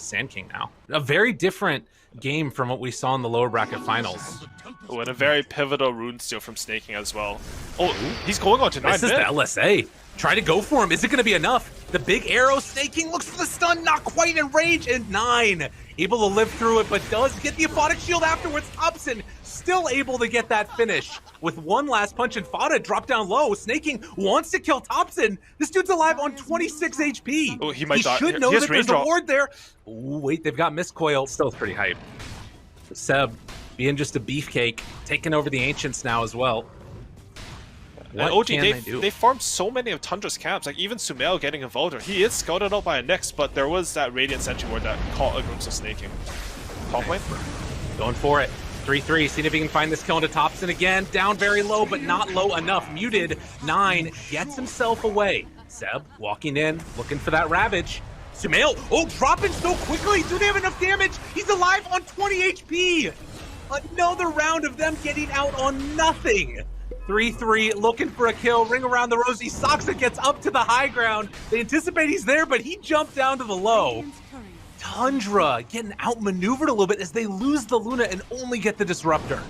Sand King now. A very different game from what we saw in the lower bracket finals. Oh, and a very pivotal rune steal from Snake King as well. Oh, he's going on to 9 This is the LSA. Try to go for him. Is it going to be enough? The big arrow. Snake King looks for the stun, not quite in range, and 9. Able to live through it, but does get the aphotic shield afterwards. Thompson still able to get that finish with one last punch, and Fada dropped down low. Snake King wants to kill Thompson. This dude's alive on 26 HP. Oh, he might die. Should know that there's a ward there. Ooh, wait, they've got Miscoil. Still pretty hype. Seb being just a beefcake, taking over the Ancients now as well. What OG, they farmed so many of Tundra's camps, like even Sumail getting involved. He is scouted out by a Nyx, but there was that Radiant Sentry ward that caught a glimpse of Snake King. Top lane? Going for it. 3-3, seeing if he can find this kill into Thompson again. Down very low, but not low enough. Muted. 9 gets himself away. Seb walking in, looking for that Ravage. Sumail, oh, dropping so quickly. Do they have enough damage? He's alive on 20 HP. Another round of them getting out on nothing. 3-3, looking for a kill. Ring around the rosy. Soxa gets up to the high ground. They anticipate he's there, but he jumped down to the low. Tundra getting outmaneuvered a little bit as they lose the Luna and only get the Disruptor.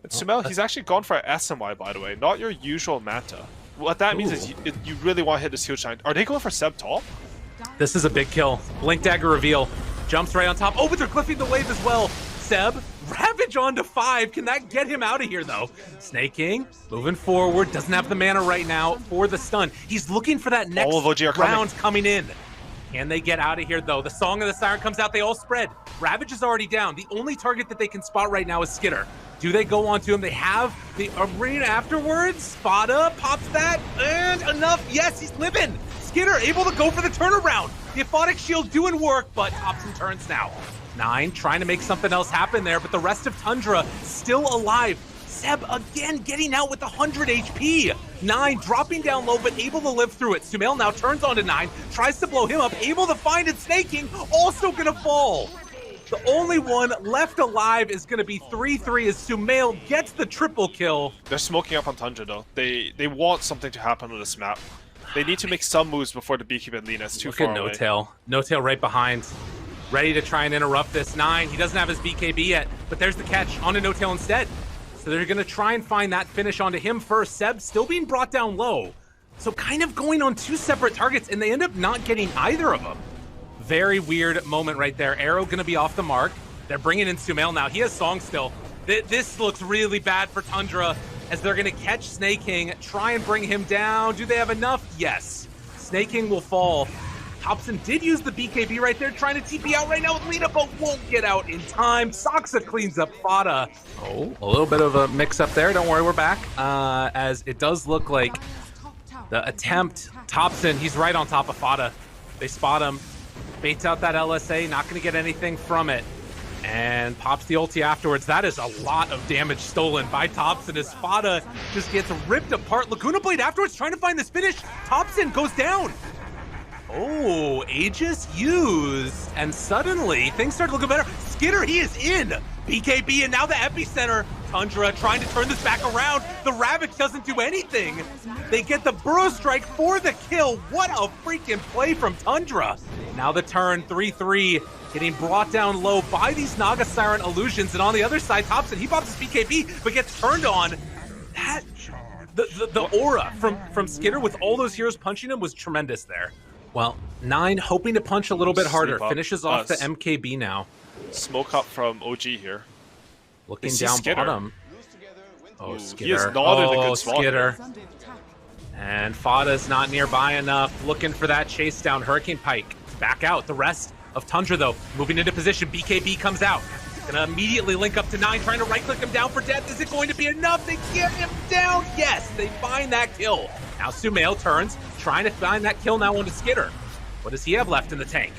And Sumail, he's actually gone for SMY, by the way, not your usual meta. What that means is you really want to hit this huge shine. Are they going for Seb top? This is a big kill. Blink Dagger reveal. Jumps right on top. Oh, but they're cliffing the wave as well. Seb, Ravage on to 5. Can that get him out of here, though? Snake King moving forward. Doesn't have the mana right now for the stun. He's looking for that next round coming in. Can they get out of here, though? The Song of the Siren comes out. They all spread. Ravage is already down. The only target that they can spot right now is Skitter. Do they go on to him? They have the arena afterwards. Fada pops that, and enough. Yes, he's living. Skitter able to go for the turnaround. The aphotic shield doing work, but Thompson turns now. 9 trying to make something else happen there, but the rest of Tundra still alive. Seb again getting out with 100 HP. 9 dropping down low, but able to live through it. Sumail now turns on to 9, tries to blow him up, able to find it. Snake King also gonna fall. The only one left alive is gonna be 3-3 as Sumail gets the triple kill. They're smoking up on Tundra though. They want something to happen on this map. They need to make some moves before the Beekeeper and Lina. It's too far away. Look at No-Tail. No-Tail right behind. Ready to try and interrupt this. 9, he doesn't have his BKB yet, but there's the catch onto No-Tail instead. So they're gonna try and find that finish onto him first. Seb still being brought down low. So kind of going on 2 separate targets, and they end up not getting either of them. Very weird moment right there. Arrow gonna be off the mark. They're bringing in Sumail now. He has Song still. This looks really bad for Tundra as they're gonna catch Snake King, try and bring him down. Do they have enough? Yes. Snake King will fall. Thompson did use the BKB right there, trying to TP out right now with Lina, but won't get out in time. Soxa cleans up Fada. Oh, a little bit of a mix-up there. Don't worry, we're back. As it does look like the attempt, Thompson, he's right on top of Fada. They spot him, baits out that LSA, not going to get anything from it, and pops the ulti afterwards. That is a lot of damage stolen by Thompson as Fada just gets ripped apart. Laguna Blade afterwards trying to find this finish. Thompson goes down. Oh, Aegis used, and suddenly things start looking better. Skitter, he is in. BKB, and now the epicenter. Tundra trying to turn this back around. The Ravage doesn't do anything. They get the Burrow Strike for the kill. What a freaking play from Tundra. Now the turn, 3-3, getting brought down low by these Naga Siren illusions. And on the other side, Thompson, he pops his BKB, but gets turned on. That, the aura from Skitter with all those heroes punching him was tremendous there. Well, 9 hoping to punch a little bit harder. Finishes off the MKB now. Smoke up from OG here. Looking down bottom. Oh, Skitter. He is not in a good spot. Skitter. And Fada's not nearby enough. Looking for that chase down. Hurricane Pike. Back out. The rest of Tundra, though, moving into position. BKB comes out. Gonna immediately link up to 9, trying to right-click him down for death. Is it going to be enough? They get him down. Yes, they find that kill. Now Sumail turns, trying to find that kill now onto Skitter. What does he have left in the tank?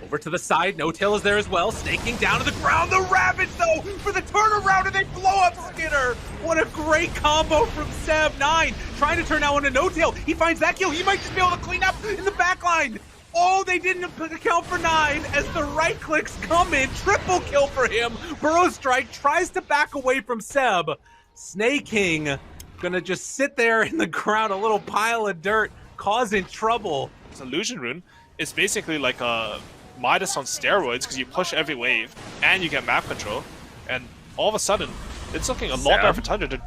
Over to the side, No-Tail is there as well, snaking down to the ground. The Ravage, though, for the turnaround, and they blow up Skitter. What a great combo from Seb. 9, trying to turn now onto No-Tail. He finds that kill. He might just be able to clean up in the back line. Oh, they didn't account for 9 as the right clicks come in. Triple kill for him. Burrow Strike tries to back away from Seb. Snake King gonna just sit there in the ground, a little pile of dirt, causing trouble. This illusion rune is basically like a Midas on steroids because you push every wave and you get map control, and all of a sudden it's looking a lot better for Tundra.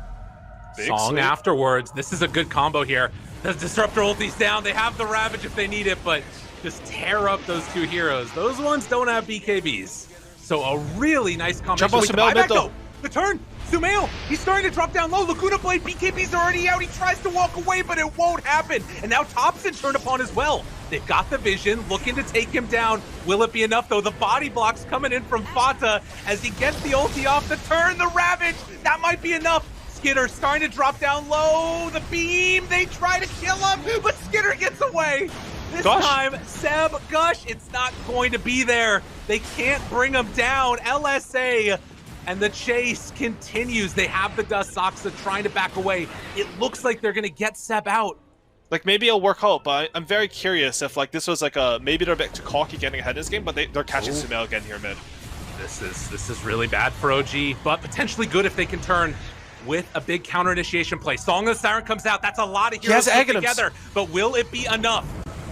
Song afterwards. This is a good combo here. The Disruptor ulti's down. They have the Ravage if they need it, but just tear up those two heroes. Those ones don't have BKBs. So a really nice combination. Jump on Sumail mid though. The turn. Sumail, he's starting to drop down low. Laguna Blade, BKB's already out. He tries to walk away, but it won't happen. And now Thompson turned upon as well. They've got the vision, looking to take him down. Will it be enough, though? The body block's coming in from Fata as he gets the ulti off the turn. The Ravage, that might be enough. Skitter starting to drop down low. The beam, they try to kill him, but Skitter gets away. This time, Seb, Gush, it's not going to be there. They can't bring him down. LSA, and the chase continues. They have the Dust. Soxa trying to back away. It looks like they're going to get Seb out. Like, maybe it'll work out, but I'm very curious if, like, this was like a, maybe they're a bit too cocky getting ahead in this game, but they're catching Sumail again here mid. This is really bad for OG, but potentially good if they can turn with a big counter initiation play. Song of the Siren comes out. That's a lot of heroes put together, but will it be enough?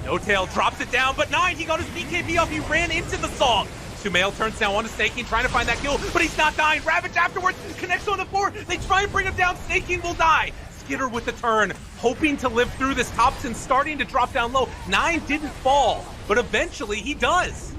No Tail drops it down, but 9, he got his BKB off. He ran into the Song. Sumail turns down onto Snaking, trying to find that kill, but he's not dying. Ravage afterwards connects on the 4. They try and bring him down. Snaking will die. Skitter with the turn, hoping to live through this. Thompson starting to drop down low. 9 didn't fall, but eventually he does.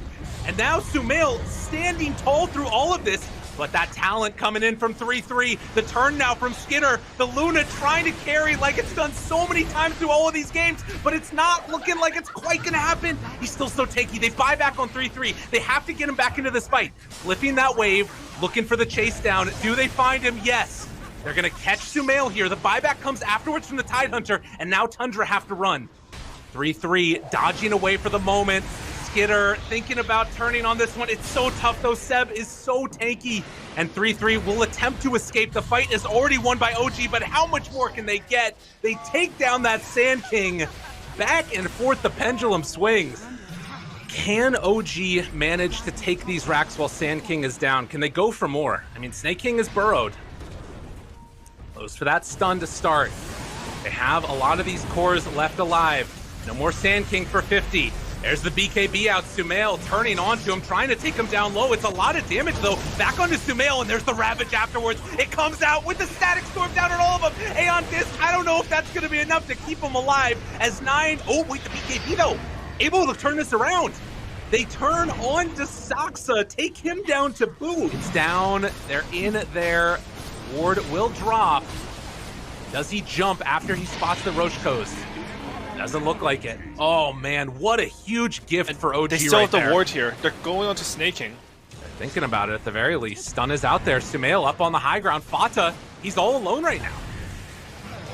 And now Sumail standing tall through all of this, but that talent coming in from 3-3. The turn now from Skitter. The Luna trying to carry like it's done so many times through all of these games, but it's not looking like it's quite gonna happen. He's still so tanky. They buy back on 3-3. They have to get him back into this fight. Flipping that wave, looking for the chase down. Do they find him? Yes. They're gonna catch Sumail here. The buyback comes afterwards from the Tidehunter, and now Tundra have to run. 3-3, dodging away for the moment. Skitter thinking about turning on this one. It's so tough though. Seb is so tanky. And 3-3 will attempt to escape. The fight is already won by OG, but how much more can they get? They take down that Sand King. Back and forth the pendulum swings. Can OG manage to take these racks while Sand King is down? Can they go for more? I mean, Snake King is burrowed. Goes for that stun to start. They have a lot of these cores left alive. No more Sand King for 50. There's the BKB out. Sumail turning onto him, trying to take him down low. It's a lot of damage though. Back onto Sumail, and there's the Ravage afterwards. It comes out with the Static Storm down on all of them. Aeon Disc, I don't know if that's going to be enough to keep him alive as 9. Oh, wait, the BKB though. Able to turn this around. They turn on to Soxa, take him down to boot. It's down. They're in there. Ward will drop. Does he jump after he spots the Roche Coast? Doesn't look like it. Oh man, what a huge gift for OG. They still right have the ward here. They're going on to Snaking. They're thinking about it at the very least. Stun is out there. Sumail up on the high ground. Fata, he's all alone right now.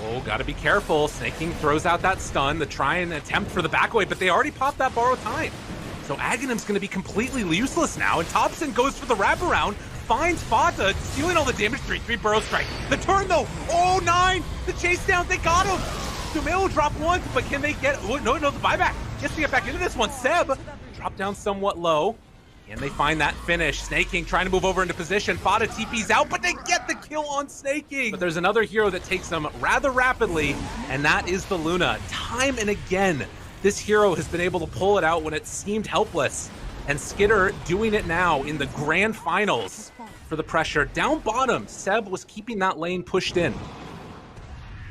Oh, gotta be careful. Snaking throws out that stun to try and attempt for the back away, but they already popped that borrow time. So Aghanim's gonna be completely useless now, and Thompson goes for the wraparound, finds Fata, stealing all the damage. 3-3 burrow strike. The turn though, oh 9, the chase down, they got him. Sumail will drop once, but can they get, oh, no, the buyback. Gets to get back into this one. Seb, drop down somewhat low. Can they find that finish? Snaking trying to move over into position. Fata TP's out, but they get the kill on Snaking. But there's another hero that takes them rather rapidly, and that is the Luna. Time and again, this hero has been able to pull it out when it seemed helpless. And Skitter doing it now in the grand finals for the pressure. Down bottom, Seb was keeping that lane pushed in.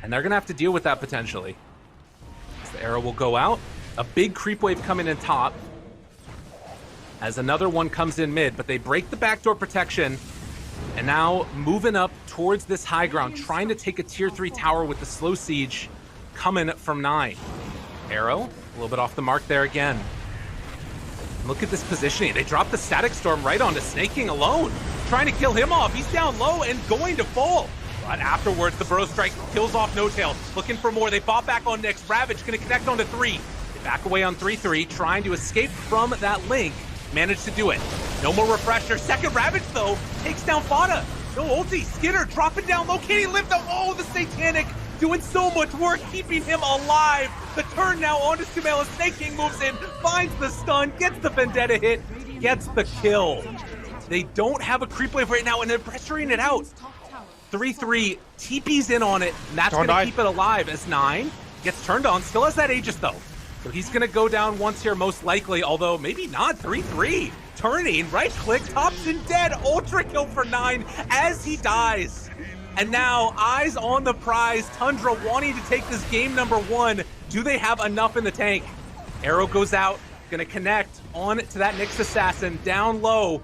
And they're gonna have to deal with that potentially. As the arrow will go out. A big creep wave coming in top. As another one comes in mid, but they break the backdoor protection. And now moving up towards this high ground, trying to take a tier 3 tower with the slow siege coming from 9. Arrow, a little bit off the mark there again. Look at this positioning. They drop the Static Storm right onto Snaking alone. Trying to kill him off. He's down low and going to fall. But afterwards, the Burrow Strike kills off No Tail. Looking for more. They bought back on Nyx. Ravage going to connect onto 3. They back away on 3-3, trying to escape from that link. Managed to do it. No more refresher. Second Ravage, though, takes down Fata. No ulti. Skitter dropping down low. Can he live, though? Oh, the Satanic doing so much work, keeping him alive. The turn now onto Sumail. Snake King moves in, finds the stun, gets the Vendetta hit, gets the kill. They don't have a creep wave right now, and they're pressuring it out. 3-3, TP's in on it, and that's going to keep it alive as 9 gets turned on. Still has that Aegis, though. So he's going to go down once here, most likely, although maybe not. 3-3. Turning, right click, Thompson dead. Ultra kill for 9 as he dies. And now, eyes on the prize. Tundra wanting to take this game number 1. Do they have enough in the tank? Arrow goes out, gonna connect on to that Nyx Assassin, down low.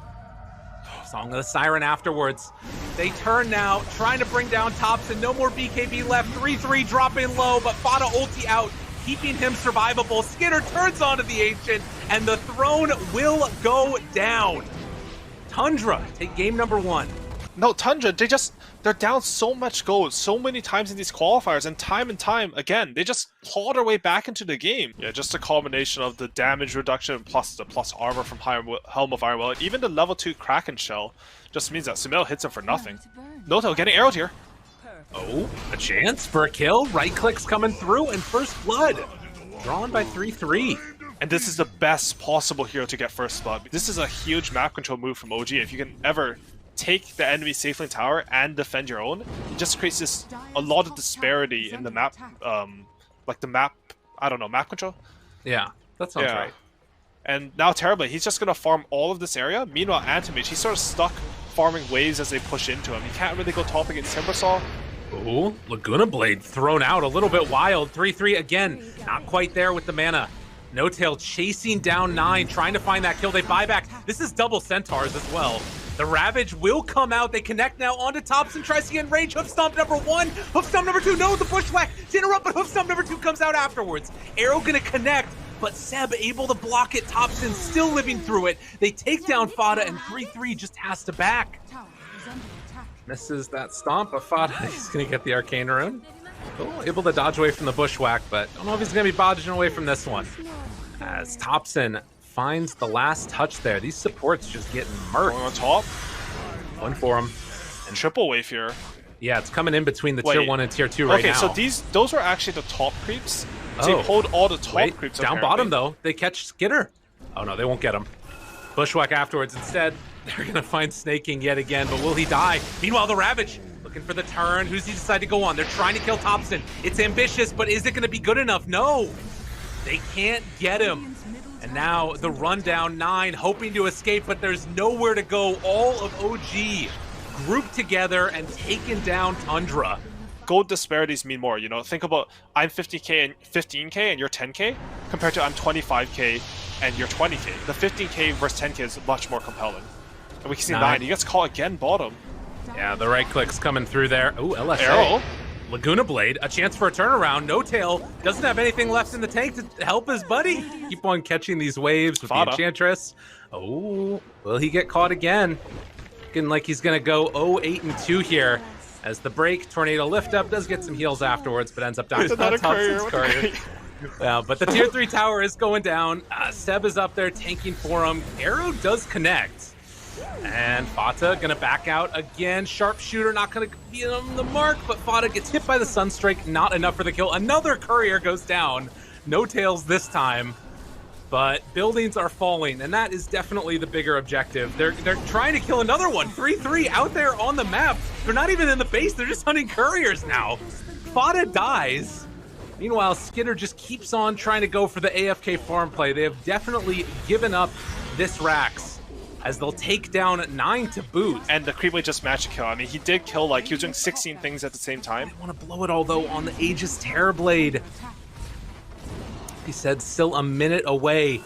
Song of the Siren afterwards. They turn now, trying to bring down Thompson. No more BKB left. 3-3 dropping low, but Fada ulti out, keeping him survivable. Skinner turns onto the Ancient, and the throne will go down. Tundra take game number 1. No, Tundra, they're down so much gold so many times in these qualifiers, and time again, they just claw their way back into the game. Yeah, just a combination of the damage reduction plus the plus armor from Helm of Iron Will, and even the level 2 Kraken Shell just means that Sumail hits him for nothing. Noto getting arrowed here. Oh, a chance for a kill. Right clicks coming through, and first blood drawn by 3-3. And this is the best possible hero to get first blood. This is a huge map control move from OG. If you can ever take the enemy safe lane tower and defend your own, it just creates a lot of disparity in the map, like the map, I don't know, map control? Yeah, that sounds right. And now Terribly, he's just going to farm all of this area. Meanwhile, Antimage, he's sort of stuck farming waves as they push into him. He can't really go top against Timbersaw. Ooh, Laguna Blade thrown out a little bit wild. 3-3 again, not quite there with the mana. No Tail chasing down 9, trying to find that kill. They buy back. This is double Centaurs as well. The Ravage will come out. They connect now onto Thompson. Tries to get in range. Hoof Stomp number 1. Hoof Stomp number 2. No, the Bushwhack to interrupt, but Hoof Stomp number 2 comes out afterwards. Arrow gonna connect, but Seb able to block it. Thompson still living through it. They take down Fada, and 3-3 just has to back. Misses that stomp, but Fada, he's gonna get the Arcane Rune. Oh, able to dodge away from the Bushwhack, but don't know if he's gonna be dodging away from this one. As Thompson finds the last touch there. These supports just getting murked. Going on top. One for him. And triple wave here. Yeah, it's coming in between the tier 1 and tier 2 right now. Okay, so those were actually the top creeps. So you pulled all the top creeps. Down bottom though, they catch Skinner. Oh no, they won't get him. Bushwhack afterwards. Instead, they're gonna find Snaking yet again, but will he die? Meanwhile, the Ravage looking for the turn. Who's he decide to go on? They're trying to kill Thompson. It's ambitious, but is it gonna be good enough? No, they can't get him. And now the rundown 9 hoping to escape, but there's nowhere to go. All of OG grouped together and taken down Tundra. Gold disparities mean more, you know. Think about I'm 50k and 15k and you're 10k compared to I'm 25k and you're 20k. The 15k versus 10k is much more compelling. And we can see 9. He gets caught again bottom. Yeah, the right click's coming through there. Oh, LSA. Arrow. Laguna Blade, a chance for a turnaround. No Tail doesn't have anything left in the tank to help his buddy. Keep on catching these waves with Fada. the Enchantress. Oh, will he get caught again? Looking like he's gonna go 0-8-2 here. As the break, Tornado lift up, does get some heals afterwards, but ends up dying. Courier. Yeah, but the tier 3 tower is going down. Seb is up there tanking for him. Arrow does connect. And Fata gonna back out again. Sharpshooter not gonna be on the mark, but Fata gets hit by the Sunstrike. Not enough for the kill. Another courier goes down. No tails this time, but buildings are falling, and that is definitely the bigger objective. They're trying to kill another one. 3-3 out there on the map. They're not even in the base. They're just hunting couriers now. Fata dies. Meanwhile, Skinner just keeps on trying to go for the AFK farm play. They have definitely given up this Rax, as they'll take down 9 to boot. And the creep wave just matched a kill. I mean, he did kill, like, he was doing 16 things at the same time. I want to blow it all, though, on the Aegis Terrorblade. He said still a minute away.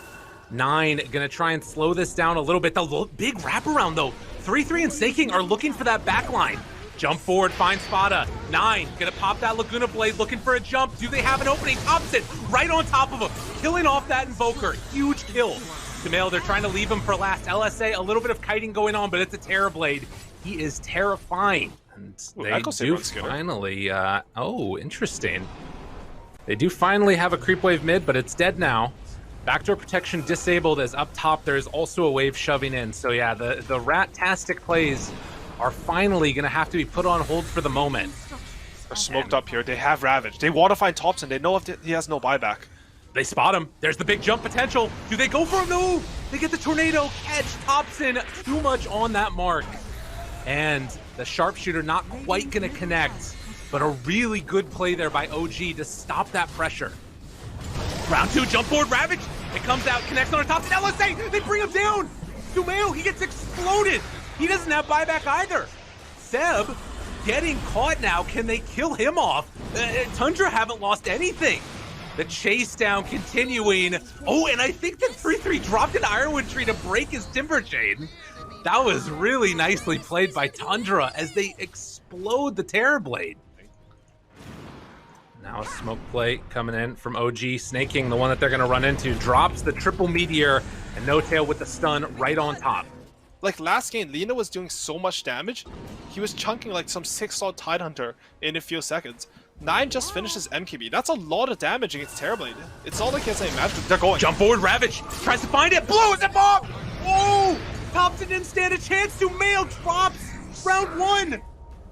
9 gonna try and slow this down a little bit. The big wraparound, though. 3-3 and Snaking are looking for that backline. Jump forward, finds Spada. 9 gonna pop that Laguna Blade, looking for a jump. Do they have an opening? Thompson right on top of him, killing off that Invoker. Huge kill. Sumail, they're trying to leave him for last. LSA, a little bit of kiting going on, but it's a Terrorblade. He is terrifying. And they do finally, oh, interesting. They do finally have a creep wave mid, but it's dead now. Backdoor protection disabled, as up top there's also a wave shoving in. So yeah, the rat-tastic plays are finally gonna have to be put on hold for the moment. They're smoked up here. They have Ravage. They want to find Thompson. They know if he has no buyback. They spot him. There's the big jump potential. Do they go for him? No! They get the Tornado. Catch Thompson. Too much on that mark. And the Sharpshooter not quite going to connect, but a really good play there by OG to stop that pressure. Round 2, jump board, Ravage. It comes out, connects on the top. LSA, they bring him down. Sumail, he gets exploded. He doesn't have buyback either. Seb getting caught now. Can they kill him off? Tundra haven't lost anything. The chase down continuing. Oh, and I think that 3-3 dropped an Ironwood tree to break his Timber Chain. That was really nicely played by Tundra as they explode the Terrorblade. Now a smoke play coming in from OG. Snaking, the one that they're going to run into, drops the triple meteor, and No Tail with the stun right on top. Like last game, Lina was doing so much damage. He was chunking like some 6-slot Tidehunter in a few seconds. 9 just finishes MKB. That's a lot of damage against Terrorblade. It's all like he has any magic. They're going. Jump forward, Ravage. Tries to find it. Blows it off. Oh! Thompson didn't stand a chance. Sumail drops round 1.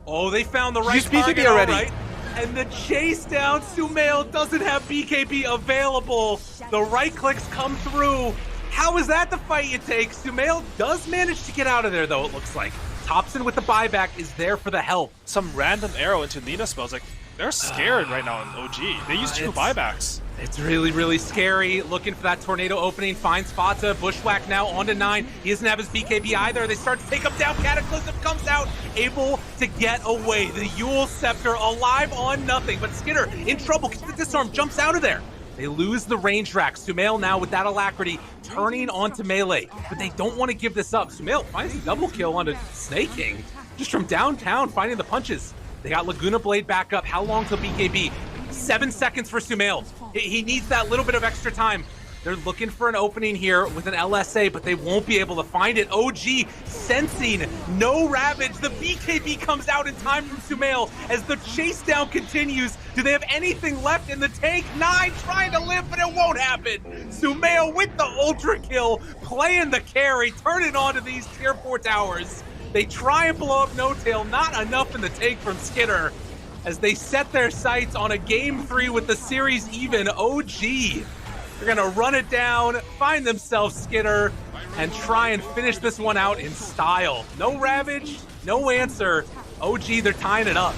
Oh, they found the right Use target BKB already. Right. And the chase down, Sumail doesn't have BKB available. The right clicks come through. How is that the fight you take? Sumail does manage to get out of there, though, it looks like. Thompson with the buyback is there for the help. Some random arrow into Lina spells. Like, they're scared right now in OG. They use 2 buybacks. It's really, really scary. Looking for that tornado opening. Finds Fata. Bushwhack now onto 9. He doesn't have his BKB either. They start to take him down. Cataclysm comes out, able to get away. The Yule Scepter alive on nothing. But Skidder in trouble. Gets the disarm. Jumps out of there. They lose the range rack. Sumail now with that alacrity turning onto melee. But they don't want to give this up. Sumail finds a double kill onto Snaking. Just from downtown finding the punches. They got Laguna Blade back up. How long till BKB? 7 seconds for Sumail. He needs that little bit of extra time. They're looking for an opening here with an LSA, but they won't be able to find it. OG sensing no Ravage. The BKB comes out in time from Sumail as the chase down continues. Do they have anything left in the tank? 9 trying to live, but it won't happen. Sumail with the ultra kill, playing the carry, turning onto these tier 4 towers. They try and blow up No Tail, not enough in the tank from Skidder as they set their sights on a game 3 with the series even. OG, they're gonna run it down, find themselves Skidder, and try and finish this one out in style. No Ravage, no answer. OG, they're tying it up.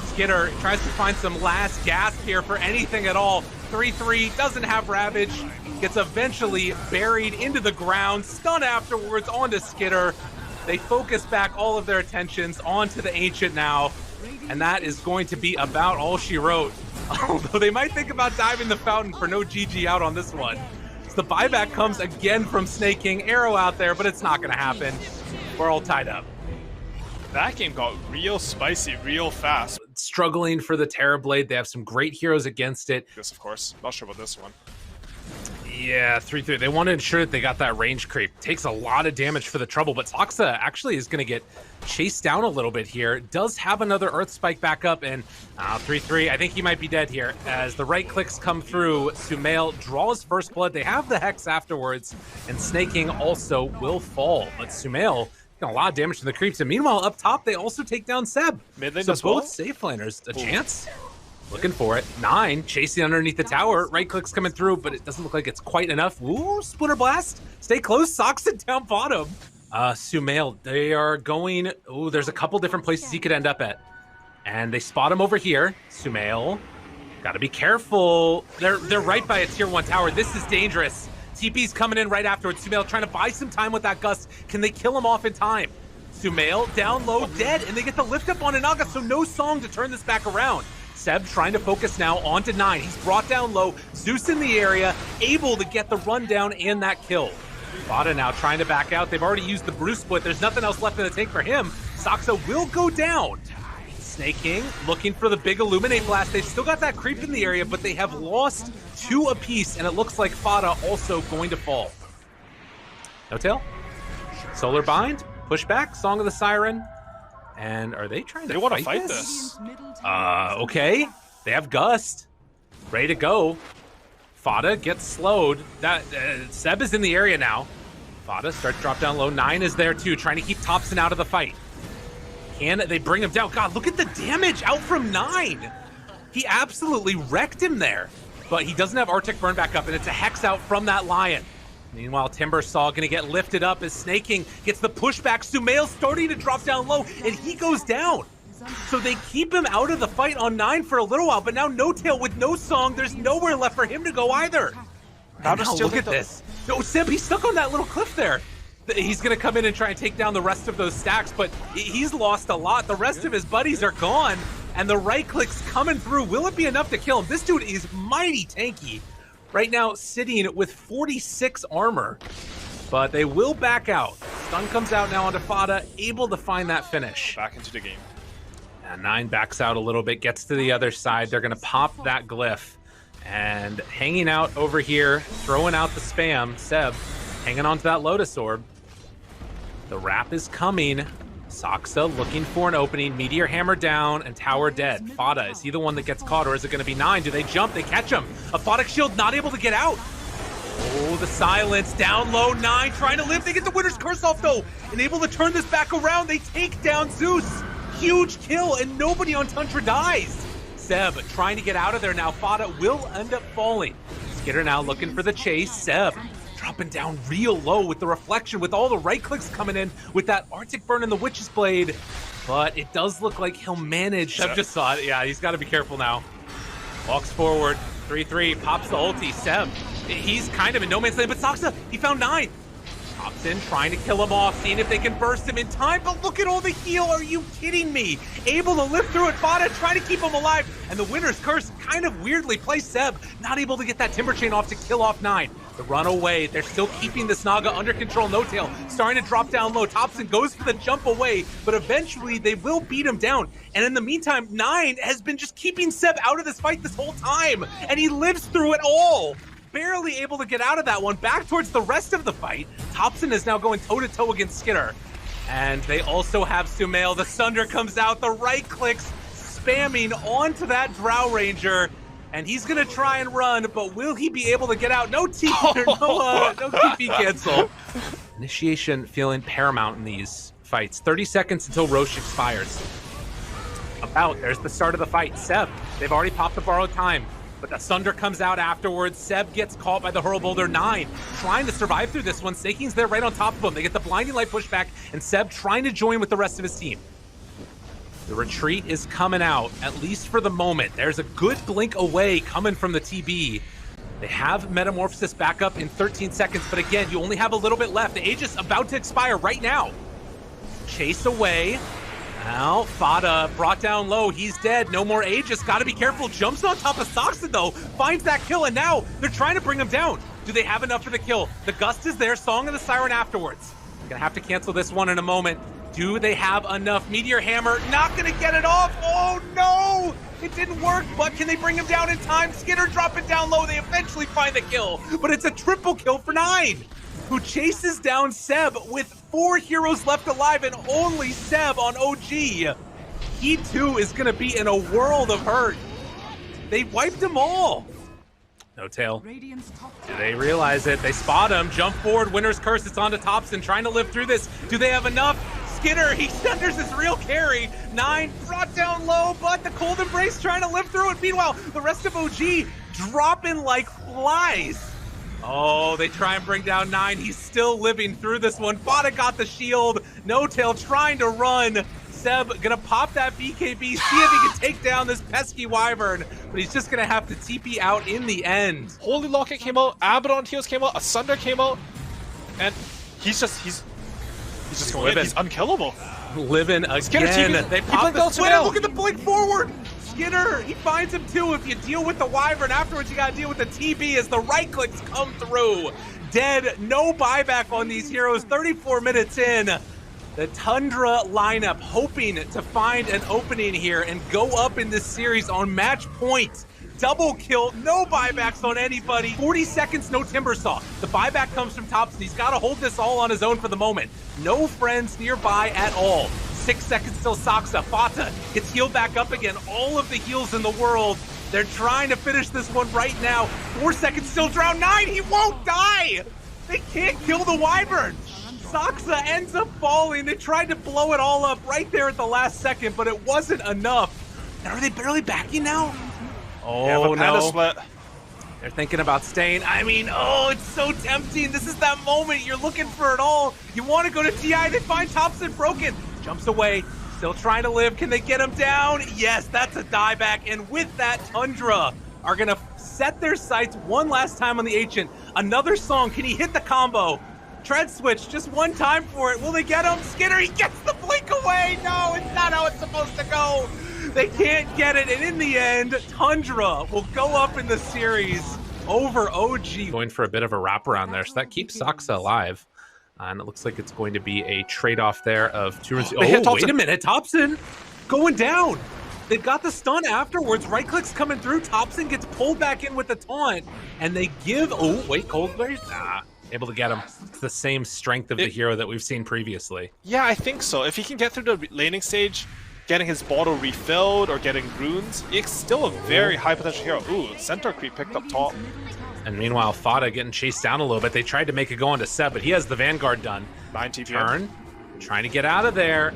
Skidder tries to find some last gasp here for anything at all. 3-3 doesn't have Ravage, gets eventually buried into the ground, stun afterwards onto Skidder. They focus back all of their attentions onto the Ancient now, and that is going to be about all she wrote. Although they might think about diving the fountain for no GG out on this one. So the buyback comes again from Snaking. Arrow out there, but it's not going to happen. We're all tied up. That game got real spicy, real fast. Struggling for the Terrorblade. They have some great heroes against it. Yes, of course. Not sure about this one. Yeah, 3-3. They want to ensure that they got that range creep. Takes a lot of damage for the trouble, but Soxa actually is going to get chased down a little bit here. Does have another Earth Spike back up, and 3-3, I think he might be dead here. As the right clicks come through, Sumail draws first blood. They have the Hex afterwards, and Snaking also will fall. But Sumail got a lot of damage to the creeps, and meanwhile, up top, they also take down Seb. Mid lane so as well? both safe laners, a chance. Looking for it. 9 chasing underneath the tower. Right clicks coming through, but it doesn't look like it's quite enough. Ooh, Splinter Blast. Stay close. Soxa down bottom. Sumail, they are going. Ooh, there's a couple different places he could end up at. And they spot him over here. Sumail, gotta be careful. They're right by a tier 1 tower. This is dangerous. TP's coming in right afterwards. Sumail trying to buy some time with that gust. Can they kill him off in time? Sumail down low, dead, and they get the lift up on Inaga, so no song to turn this back around. Seb trying to focus now onto 9. He's brought down low. Zeus in the area, able to get the rundown and that kill. Vada now trying to back out. They've already used the Bruce split. There's nothing else left in the tank for him. Soxa will go down. Snaking, looking for the big Illuminate Blast. They've still got that creep in the area, but they have lost 2 apiece, and it looks like Fada also going to fall. No Tail. Solar Bind. Pushback. Song of the Siren. And are they trying to They want to fight this. Okay. They have Gust. Ready to go. Fada gets slowed. That Seb is in the area now. Fada starts drop down low. 9 is there too, trying to keep Thompson out of the fight. Can they bring him down? God, look at the damage out from 9. He absolutely wrecked him there. But he doesn't have Arctic Burn back up, and it's a Hex out from that Lion. Meanwhile, Timbersaw gonna get lifted up as Snaking gets the pushback. Sumail starting to drop down low, and he goes down. So they keep him out of the fight on 9 for a little while, but now No Tail with no song, there's nowhere left for him to go either. Now look at this. No, Seb, he's stuck on that little cliff there. He's gonna come in and try and take down the rest of those stacks, but he's lost a lot. The rest of his buddies are gone, and the right click's coming through. Will it be enough to kill him? This dude is mighty tanky. Right now, sitting with 46 armor, but they will back out. Stun comes out now onto Fada, able to find that finish. Back into the game. And 9 backs out a little bit, gets to the other side. They're gonna pop that glyph. And hanging out over here, throwing out the spam, Seb, hanging onto that Lotus Orb. The wrap is coming. Saksa looking for an opening. Meteor Hammer down and Tower dead. Fada, is he the one that gets caught, or is it going to be 9? Do they jump? They catch him. A Photic Shield not able to get out. Oh, the silence. Down low, 9 trying to live. They get the Winner's Curse off, though. And able to turn this back around. They take down Zeus. Huge kill, and nobody on Tundra dies. Seb trying to get out of there now. Fada will end up falling. Skitter now looking for the chase. Seb dropping down real low with the reflection, with all the right clicks coming in, with that Arctic Burn and the Witch's Blade. But it does look like he'll manage. Seb just saw it. Yeah, he's got to be careful now. Walks forward. 3-3. Pops the ulti. Seb, he's kind of in no man's land, but Saksa, he found 9. Pops in, trying to kill him off, seeing if they can burst him in time, but look at all the heal. Are you kidding me? Able to live through it. Fada trying to keep him alive, and the Winner's Curse kind of weirdly placed. Seb not able to get that Timber Chain off to kill off 9. The run away, they're still keeping this Naga under control. No Tail starting to drop down low. Thompson goes for the jump away, but eventually they will beat him down. And in the meantime, 9 has been just keeping Seb out of this fight this whole time, and he lives through it all. Barely able to get out of that one. Back towards the rest of the fight. Thompson is now going toe-to-toe against Skitter. And they also have Sumail. The Sunder comes out, the right clicks spamming onto that Drow Ranger. And he's gonna try and run, but will he be able to get out? No TP, no TP cancel. Initiation feeling paramount in these fights. 30 seconds until Roche expires. There's the start of the fight. Seb, they've already popped the borrowed time, but the Sunder comes out afterwards. Seb gets caught by the Hurl Boulder. 9 trying to survive through this one. Snaking's there right on top of him. They get the Blinding Light pushback, and Seb trying to join with the rest of his team. The retreat is coming out, at least for the moment. There's a good blink away coming from the TB. They have Metamorphosis back up in 13 seconds, but again, you only have a little bit left. The Aegis about to expire right now. Chase away. Now, Fada brought down low. He's dead. No more Aegis. Gotta be careful. Jumps on top of Saksa, though. Finds that kill, and now they're trying to bring him down. Do they have enough for the kill? The Gust is there. Song of the Siren afterwards. Gonna have to cancel this one in a moment. Do they have enough? Meteor Hammer, not gonna get it off. Oh no! It didn't work, but can they bring him down in time? Skitter drop it down low. They eventually find the kill, but it's a triple kill for 9, who chases down Seb with 4 heroes left alive and only Seb on OG. He too is gonna be in a world of hurt. They wiped them all. No Tail. Do they realize it? They spot him. Jump forward. Winner's Curse. It's on to Thompson. Trying to live through this. Do they have enough? Skitter, he centers his real carry. 9 brought down low, but the Cold Embrace trying to live through it. Meanwhile, the rest of OG dropping like flies. Oh, they try and bring down 9. He's still living through this one. Fada got the shield. No Tail trying to run. Seb gonna pop that BKB, see if he can take down this pesky Wyvern, but he's just gonna have to TP out in the end. Holy Locket came out, Abaddon Heals came out, a Sunder came out, and he's just going in. He's unkillable. Living again. Skitter, they pop the Splitter. Look at the blink forward. Skitter, he finds him too. If you deal with the Wyvern, afterwards you gotta deal with the TB as the right clicks come through. Dead, no buyback on these heroes. 34 minutes in. The Tundra lineup hoping to find an opening here and go up in this series on match point. Double kill, no buybacks on anybody. 40 seconds, no Timber Saw. The buyback comes from Thompson. He's got to hold this all on his own for the moment. No friends nearby at all. 6 seconds till Saksa. Fata gets healed back up again. All of the heals in the world. They're trying to finish this one right now. 4 seconds still. Drown 9. He won't die. They can't kill the Wyvern. Saksa ends up falling. They tried to blow it all up right there at the last second, but it wasn't enough. And are they barely backing now? Oh, no. Split. They're thinking about staying. I mean, oh, it's so tempting. This is that moment. You're looking for it all. You want to go to TI. They find Thompson broken. Jumps away. Still trying to live. Can they get him down? Yes, that's a dieback. And with that, Tundra are going to set their sights one last time on the Ancient. Another song. Can he hit the combo? Tread switch, just one time for it. Will they get him? Skinner, he gets the blink away. No, it's not how it's supposed to go. They can't get it. And in the end, Tundra will go up in the series over OG. Going for a bit of a wraparound there. So that keeps Saksa alive. And it looks like it's going to be a trade-off there of 2 and 2. Oh, wait a minute. Thompson going down. They've got the stun afterwards. Right click's coming through. Thompson gets pulled back in with the taunt. And they give... Oh, wait, Coldplay? Nah. Able to get him. It's the same strength of the hero that we've seen previously. Yeah, I think so. If he can get through the laning stage, getting his bottle refilled or getting runes, it's still a very high potential hero. Ooh, Centaur creep picked up top. And meanwhile, Fada getting chased down a little bit. They tried to make it go onto Seb, but he has the Vanguard done. 9 TP. Turn, trying to get out of there.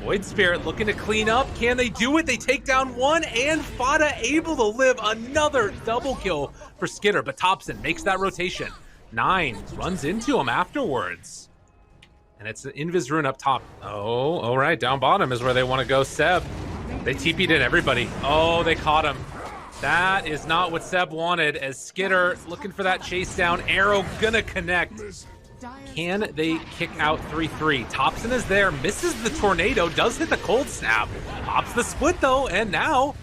Void Spirit looking to clean up. Can they do it? They take down one, and Fada able to live another double kill for Skinner. But Thompson makes that rotation. 9 runs into him afterwards. And it's an Invis rune up top. Oh, all right. Down bottom is where they want to go. Seb. They TP'd in everybody. Oh, they caught him. That is not what Seb wanted, as Skinner looking for that chase down. Arrow gonna connect. Can they kick out 3-3? Thompson is there, misses the tornado, does hit the cold snap. Pops the split though, and now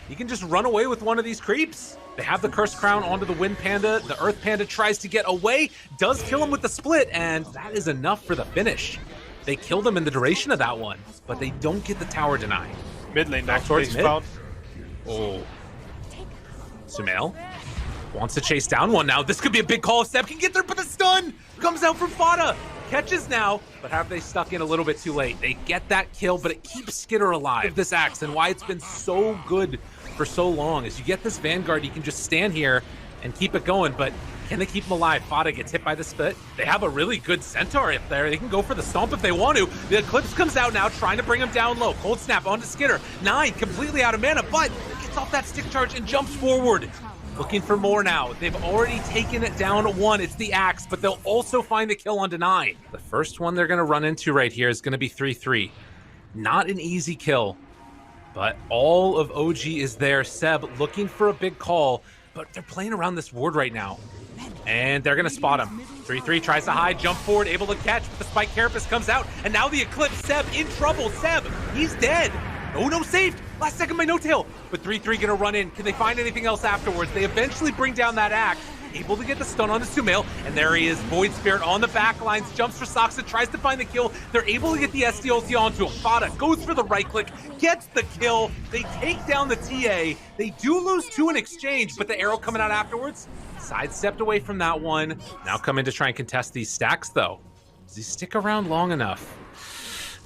he can just run away with one of these creeps. They have the Cursed Crown onto the Wind Panda. The Earth Panda tries to get away, does kill him with the split, and that is enough for the finish. They killed him in the duration of that one, but they don't get the tower denied. Mid lane next towards mid. Found. Oh. Sumail wants to chase down one now. This could be a big call. Seb can get there, but the stun comes out from Fada. Catches now, but have they stuck in a little bit too late? They get that kill, but it keeps Skinner alive. This axe, and why it's been so good for so long is you get this Vanguard, you can just stand here and keep it going, but can they keep him alive? Fada gets hit by the spit. They have a really good Centaur up there. They can go for the stomp if they want to. The Eclipse comes out now, trying to bring him down low. Cold snap onto Skinner. 9 completely out of mana, but gets off that stick charge and jumps forward. Looking for more now. They've already taken it down 1. It's the axe, but they'll also find the kill onto 9. The first one they're going to run into right here is going to be 3-3. Not an easy kill, but all of OG is there. Seb looking for a big call, but they're playing around this ward right now. And they're going to spot him. 3-3 tries to hide, jump forward, able to catch, but the Spike Carapace comes out, and now the Eclipse. Seb in trouble. Seb, he's dead. Oh, no, saved. Last second by No Tail. But 3-3 gonna run in. Can they find anything else afterwards? They eventually bring down that axe. Able to get the stun on the Sumail. And there he is. Void Spirit on the back lines. Jumps for Saksa. Tries to find the kill. They're able to get the SDLC onto him. Fada goes for the right click. Gets the kill. They take down the TA. They do lose 2 in exchange, but the arrow coming out afterwards. Sidestepped away from that one. Now come in to try and contest these stacks, though. Does he stick around long enough?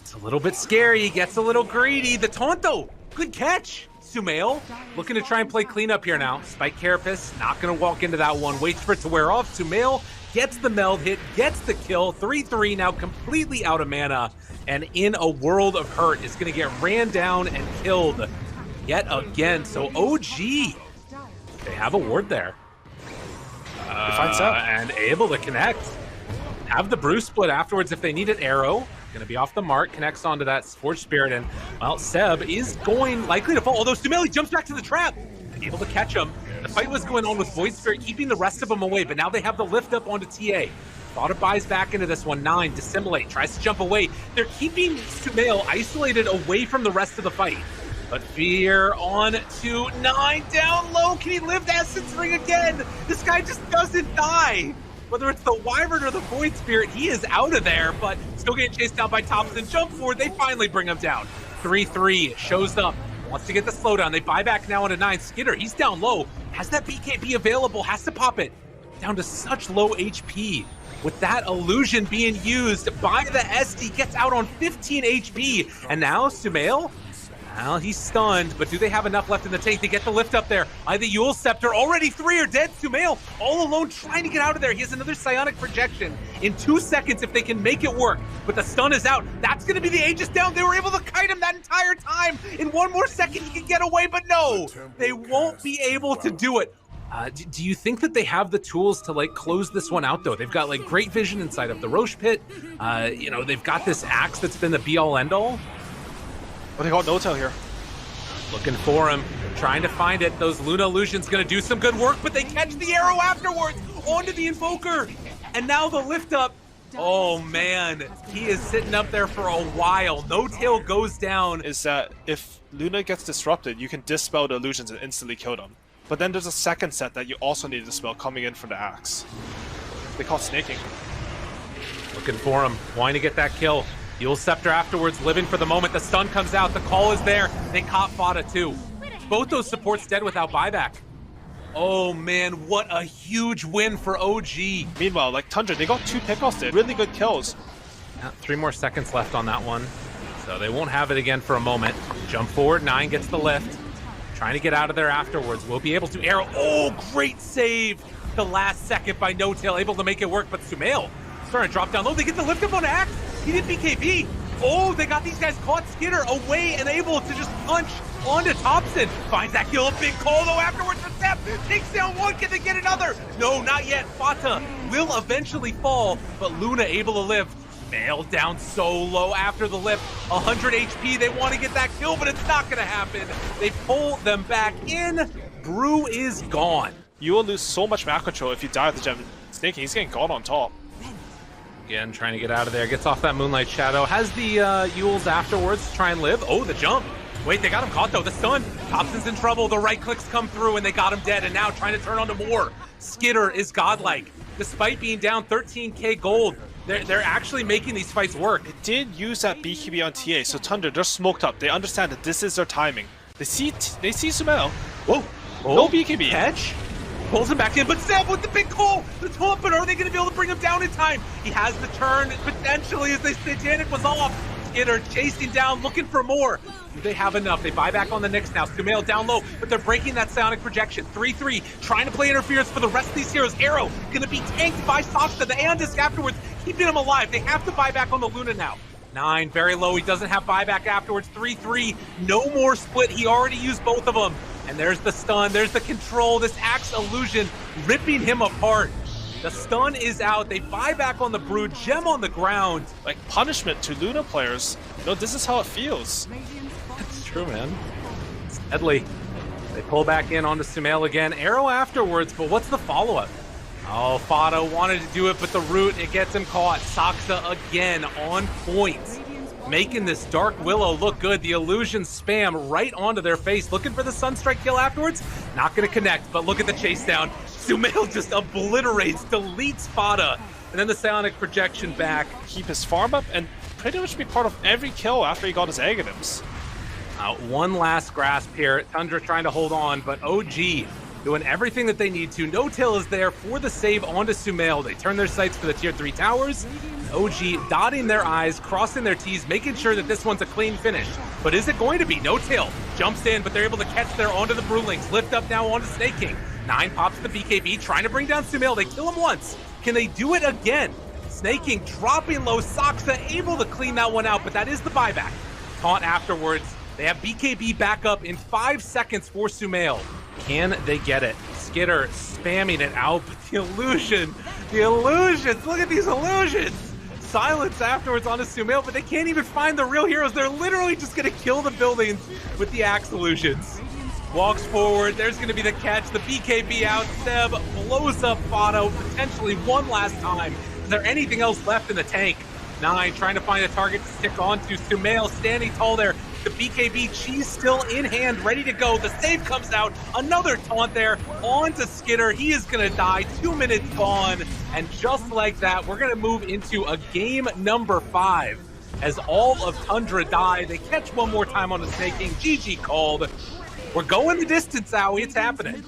It's a little bit scary. He gets a little greedy. The taunt, though. Good catch. Sumail looking to try and play cleanup here now. Spike Carapace not going to walk into that one. Waits for it to wear off. Sumail gets the meld hit, gets the kill. 3-3 now completely out of mana. And in a world of hurt is going to get ran down and killed yet again. So OG, they have a ward there. And able to connect. Have the brew split afterwards if they need an arrow. Gonna be off the mark, connects onto that Scorched Spirit, and well, Seb is going likely to fall, although Sumail jumps back to the trap, able to catch him. The fight was going on with Void Spirit, keeping the rest of them away, but now they have the lift up onto TA. Fada buys back into this one. 9, dissimulate, tries to jump away. They're keeping Sumail isolated away from the rest of the fight. But Fear on to 9, down low. Can he live the Essence Ring again? This guy just doesn't die. Whether it's the Wyvern or the Void Spirit, he is out of there, but still getting chased down by Thompson. Jump forward, they finally bring him down. 3-3 shows up, wants to get the slowdown. They buy back now onto 9. Skinner, he's down low. Has that BKB available, has to pop it. Down to such low HP. With that illusion being used by the SD, gets out on 15 HP. And now Sumail, well, he's stunned, but do they have enough left in the tank to get the lift up there? The Yule Scepter, already 3 are dead. Sumail all alone trying to get out of there. He has another psionic projection in 2 seconds if they can make it work. But the stun is out. That's going to be the Aegis down. They were able to kite him that entire time. In 1 more second, he can get away, but no, they won't be able to do it. Do you think that they have the tools to like close this one out though? They've got like great vision inside of the Roche pit. You know, they've got this axe that's been the be all end all. Oh, they got no-tail here. Looking for him, trying to find it. Those Luna Illusions gonna do some good work, but they catch the arrow afterwards onto the Invoker. And now the lift up. Oh man, he is sitting up there for a while. No-tail goes down. Is that if Luna gets disrupted, you can dispel the illusions and instantly kill them. But then there's a second set that you also need to dispel coming in from the axe. They call it snaking. Looking for him, wanting to get that kill. Yule Scepter afterwards, living for the moment. The stun comes out, the call is there. They caught Fada too. Both those supports dead without buyback. Oh man, what a huge win for OG. Meanwhile, like TUNDRA, they got 2 pickoffs there. Really good kills. 3 more seconds left on that one. So they won't have it again for a moment. Jump forward, 9 gets the lift. Trying to get out of there afterwards. We'll be able to arrow. Oh, great save. The last second by No-tail, able to make it work, but Sumail starting to drop down low. They get the lift up on Axe. He did BKB. Oh, they got these guys caught. Skitter away and able to just punch onto Thompson. Finds that kill. A big call though afterwards for Sep. Takes down one. Can they get another? No, not yet. Fata will eventually fall, but Luna able to lift. Mail down so low after the lift. 100 HP. They want to get that kill, but it's not going to happen. They pull them back in. Brew is gone. You will lose so much map control if you die with the gem. Snaking, he's getting caught on top. Again, trying to get out of there. Gets off that Moonlight Shadow. Has the Yules afterwards to try and live. Oh, the jump. Wait, they got him caught though. The stun. Thompson's in trouble. The right clicks come through and they got him dead. And now trying to turn on to more. Skitter is godlike. Despite being down 13k gold, they're actually making these fights work. They did use that BKB on TA, so TUNDRA, they're smoked up. They understand that this is their timing. They see Sumail. Whoa. Oh, no BKB. Catch. Pulls him back in, but Seb with the big call! The taunt, but are they going to be able to bring him down in time? He has the turn, potentially, as the Satanic was off. Skitter chasing down, looking for more. Do they have enough? They buy back on the Nyx now. Sumail down low, but they're breaking that Psionic projection. 3-3, trying to play interference for the rest of these heroes. Arrow going to be tanked by Saksa. The Aeon afterwards, keeping him alive. They have to buy back on the Luna now. 9, very low. He doesn't have buyback afterwards. 3-3, no more split. He already used both of them. And there's the stun, there's the control, this Axe illusion ripping him apart. The stun is out, they buy back on the Brood, gem on the ground. Like punishment to Luna players. You know, this is how it feels. That's true, man. It's deadly. They pull back in onto Sumail again. Arrow afterwards, but what's the follow-up? Oh, Fado wanted to do it, but the root, it gets him caught. Saksa again on point. Making this Dark Willow look good. The illusion spam right onto their face. Looking for the Sunstrike kill afterwards. Not going to connect, but look at the chase down. Sumail just obliterates, deletes Fada. And then the Psionic projection back. Keep his farm up and pretty much be part of every kill after he got his Aghanims. One last grasp here. TUNDRA trying to hold on, but OG doing everything that they need to. No-tail is there for the save onto Sumail. They turn their sights for the tier 3 towers. OG dotting their I's, crossing their T's, making sure that this one's a clean finish. But is it going to be? No-tail jumps in, but they're able to catch there onto the Broodlings. Lift up now onto Snake King. 9 pops the BKB, trying to bring down Sumail. They kill him once. Can they do it again? Snake King dropping low. Saksa able to clean that one out, but that is the buyback. Taunt afterwards. They have BKB back up in 5 seconds for Sumail. Can they get it? Skitter spamming it out, but the illusions, look at these illusions. Silence afterwards onto Sumail, but they can't even find the real heroes. They're literally just gonna kill the buildings with the Axe illusions. Walks forward, there's gonna be the catch, the BKB out, Seb blows up Fado, potentially one last time. Is there anything else left in the tank? 9 trying to find a target to stick onto. Sumail standing tall there. The BKB cheese still in hand, ready to go. The save comes out. Another taunt there on to Skitter. He is going to die. 2 minutes gone. And just like that, we're going to move into a game number 5. As all of TUNDRA die, they catch one more time on the Snake King. GG called. We're going the distance, Owie. It's happening.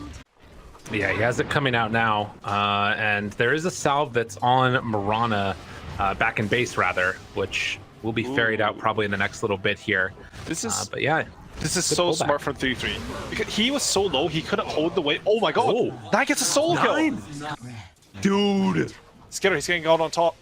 Yeah, he has it coming out now. And there is a salve that's on Mirana, back in base rather, which will be ferried out probably in the next little bit here. This is, but yeah, this is so smart from 3-3 because he was so low he couldn't hold the weight. Oh my god! Oh. That gets a soul kill, dude. Skitter, he's getting out on top.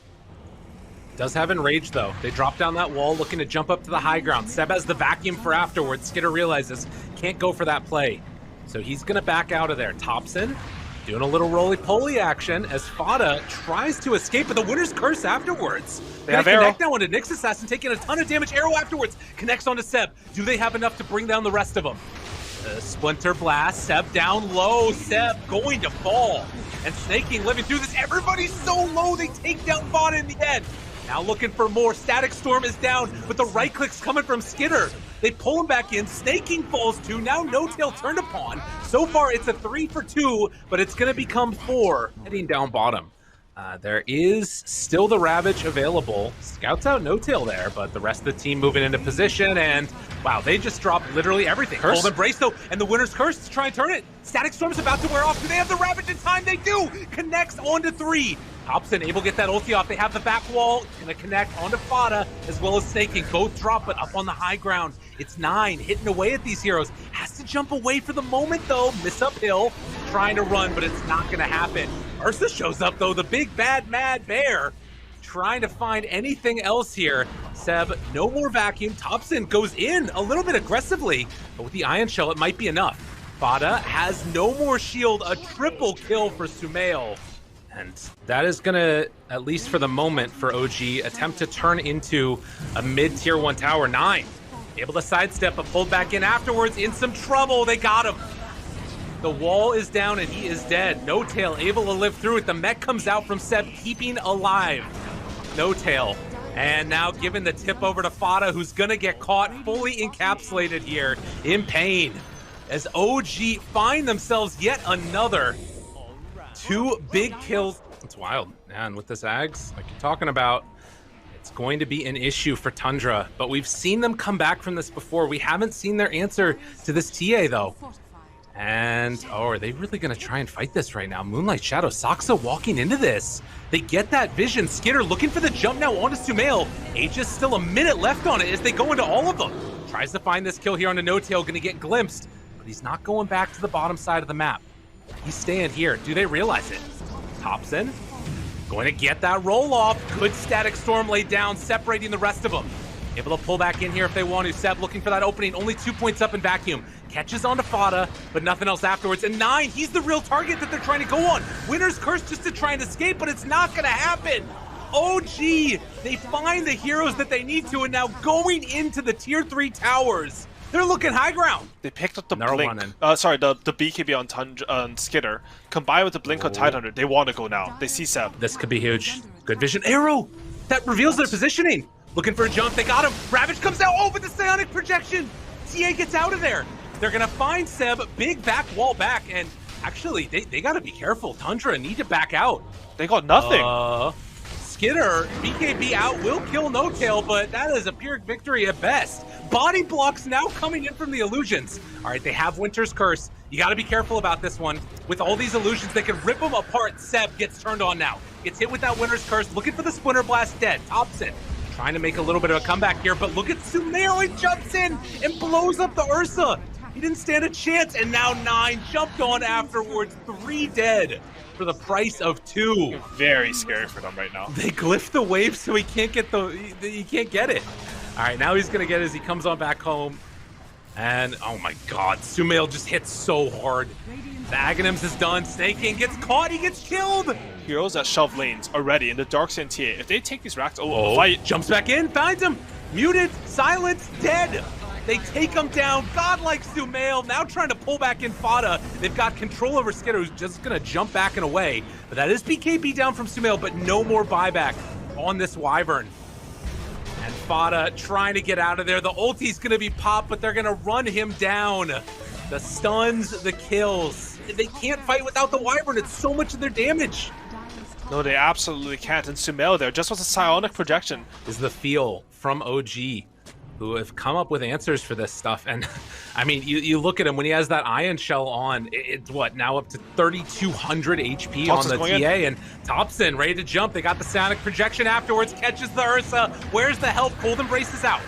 Does have enrage though. They drop down that wall, looking to jump up to the high ground. Seb has the vacuum for afterwards. Skitter realizes can't go for that play, so he's gonna back out of there. Thompson Doing a little roly-poly action as Fada tries to escape, but the winner's curse afterwards. They have Arrow. Connect now onto Nyx Assassin, taking a ton of damage. Arrow afterwards connects onto Seb. Do they have enough to bring down the rest of them? Splinter Blast, Seb down low. Seb going to fall. And Snaking living through this. Everybody's so low, they take down Fada in the end. Now looking for more. Static Storm is down, but the right click's coming from Skitter. They pull him back in. Snaking falls too. Now No Tail turned upon. So far, it's a 3 for 2, but it's going to become 4 heading down bottom. There is still the Ravage available. Scouts out No Tail there, but the rest of the team moving into position, and wow, they just dropped literally everything. Cold Embrace though, and the winner's curse to try and turn it. Static Storm's about to wear off. Do they have the Ravage in time? They do! Connects onto 3. Hobson able to get that ulti off. They have the back wall. Gonna connect onto Fada as well as Snaking. Both drop, but up on the high ground. It's 9 hitting away at these heroes. Has to jump away for the moment though. Miss uphill, trying to run, but it's not gonna happen. Ursa shows up though, the big bad mad bear. Trying to find anything else here. Seb, no more vacuum. Thompson goes in a little bit aggressively, but with the Ion Shell, it might be enough. Fada has no more shield. A triple kill for Sumail. And that is going to, at least for the moment, for OG, attempt to turn into a mid-tier 1 tower. 9, able to sidestep, but pulled back in afterwards. In some trouble, they got him. The wall is down and he is dead. No Tail able to live through it. The mech comes out from Seb, keeping alive No Tail. And now giving the tip over to Fada, who's going to get caught fully encapsulated here in pain. As OG find themselves yet another 2 big kills. It's wild. And with this Ags, like you're talking about, it's going to be an issue for Tundra. But we've seen them come back from this before. We haven't seen their answer to this TA, though. And, oh, are they really going to try and fight this right now? Moonlight Shadow, Saksa walking into this. They get that vision. Skitter looking for the jump now onto Sumail. Aegis still a minute left on it as they go into all of them. Tries to find this kill here on the No Tail, going to get glimpsed. But he's not going back to the bottom side of the map. He's staying here. Do they realize it? Thompson going to get that roll off. Good Static Storm laid down, separating the rest of them. Able to pull back in here if they want to. Seb looking for that opening. Only 2 points up in vacuum. Catches onto Fada, but nothing else afterwards. And 9, he's the real target that they're trying to go on. Winner's curse just to try and escape, but it's not going to happen. OG, they find the heroes that they need to, and now going into the tier 3 towers. They're looking high ground. They picked up the blink. Sorry, the BKB on Skitter. Combined with the blink on Tidehunter, they want to go now. They see Seb. This could be huge. Good vision. Arrow! That reveals their positioning. Looking for a jump. They got him. Ravage comes out. Oh, with the Psionic projection. TA gets out of there. They're going to find Seb. Big back wall back. And actually, they got to be careful. Tundra need to back out. They got nothing. Skitter, BKB out, will kill No Tail, but that is a Pyrrhic victory at best. Body blocks now coming in from the illusions. All right, they have Winter's Curse. You got to be careful about this one. With all these illusions, they can rip them apart. Seb gets turned on now. Gets hit with that Winter's Curse, looking for the Splinter Blast, dead. Thompson trying to make a little bit of a comeback here, but look at Sumail, he jumps in and blows up the Ursa. He didn't stand a chance, and now 9 jumped on afterwards. 3 dead for the price of 2. Very scary for them right now. They glyph the wave so he can't get he can't get it. All right, now he's gonna get it as he comes on back home. And oh my god, Sumail just hits so hard. The Aghanims is done. Snake King gets caught, he gets killed. Heroes that shove lanes already in the Darkseid TA. If they take these racks, fight. Jumps back in, finds him. Muted, silenced, dead. They take him down. Godlike Sumail now trying to pull back in Fada. They've got control over Skitter, who's just going to jump back and away. But that is BKB down from Sumail, but no more buyback on this Wyvern. And Fada trying to get out of there. The ulti's going to be popped, but they're going to run him down. The stuns, the kills. They can't fight without the Wyvern. It's so much of their damage. No, they absolutely can't. And Sumail there, just was a psionic projection. Is the feel from OG, who have come up with answers for this stuff. And I mean, you look at him when he has that Ion Shell on, it's what, now up to 3,200 HP Thompson's on the TA, and Thompson ready to jump. They got the Psionic projection afterwards, catches the Ursa. Where's the help? Cold Embrace is out.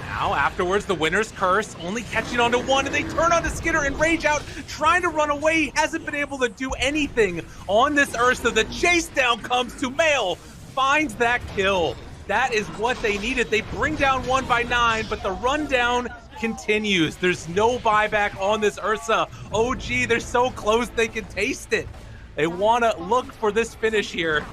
Now, afterwards, the Winner's Curse, only catching onto 1, and they turn onto Skitter and rage out, trying to run away. He hasn't been able to do anything on this Ursa. The chase down comes to Sumail, finds that kill. That is what they needed. They bring down 1 by 9, but the rundown continues. There's no buyback on this Ursa. OG, they're so close they can taste it. They want to look for this finish here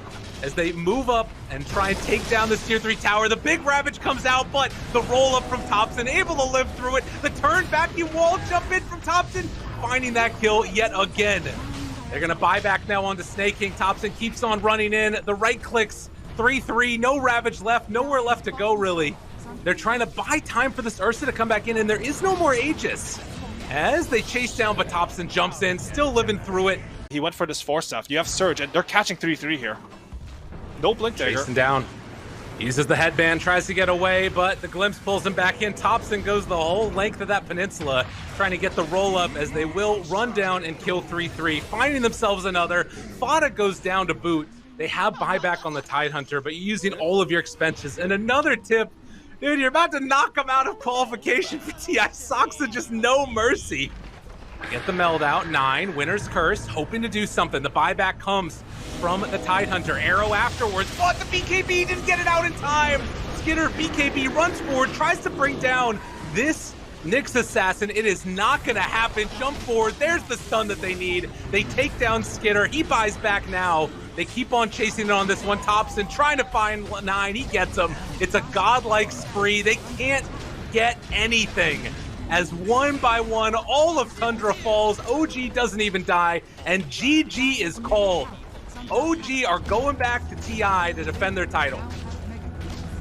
as they move up and try and take down this tier 3 tower. The big Ravage comes out, but the roll up from Thompson, able to live through it. The turn vacuum wall jump in from Thompson, finding that kill yet again. They're gonna buy back now onto Snake King. Thompson keeps on running in. The right clicks, 3-3, no Ravage left, nowhere left to go really. They're trying to buy time for this Ursa to come back in, and there is no more Aegis. As they chase down, but Thompson jumps in, still living through it. He went for this 4-staff. You have Surge, and they're catching 3-3 here. No Blink Dagger. Chasing down. Uses the headband, tries to get away, but the Glimpse pulls him back in. Thompson goes the whole length of that peninsula, trying to get the roll-up as they will run down and kill 3-3, finding themselves another. Fada goes down to boot. They have buyback on the Tidehunter, but you're using all of your expenses. And another tip, dude, you're about to knock them out of qualification for TI. Soxa, just no mercy. Get the meld out, 9, Winner's Curse, hoping to do something. The buyback comes from the Tidehunter. Arrow afterwards, but the BKB didn't get it out in time. Skitter, BKB runs forward, tries to bring down this Nyx assassin. It is not gonna happen. Jump forward, there's the stun that they need. They take down Skitter, he buys back now. They keep on chasing it on this one. Thompson trying to find 9, he gets him. It's a godlike spree. They can't get anything. As one by one, all of Tundra falls, OG doesn't even die, and GG is called. OG are going back to TI to defend their title.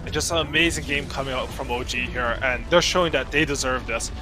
Just an amazing game coming out from OG here, and they're showing that they deserve this.